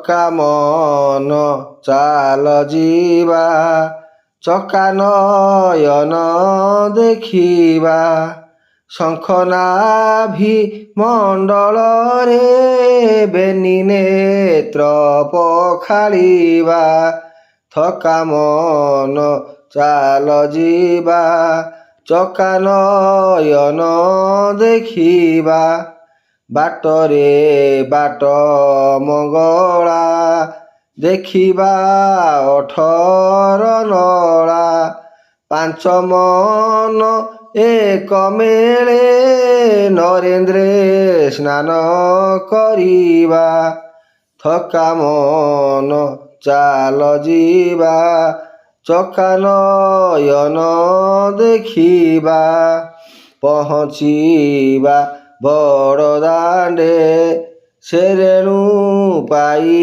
କାମନ ଚାଲ ଯିବା ଚକାନୟନ ଦେଖିବା ଶଙ୍ଖନାଭି ମଣ୍ଡଳରେ ବେନି ନେତ୍ର ପଖାଳିବା ଥକାମନ ଚାଲ ଯିବା ଚକାନୟନ ଦେଖିବା ବାଟରେ ବାଟ ମଙ୍ଗଳା ଦେଖିବା 18 ନଳା ପାଞ୍ଚ ମନ ଏକ ମେଳେ ନରେନ୍ଦ୍ରେ ସ୍ନାନ କରିବା ଥକାମନ ଚାଲ ଯିବା ଚକାନୟନ ଦେଖିବା ପହଞ୍ଚିବା ବଡ଼ଦାଣ୍ଡେ ସେ ରେଣୁ ପାଇ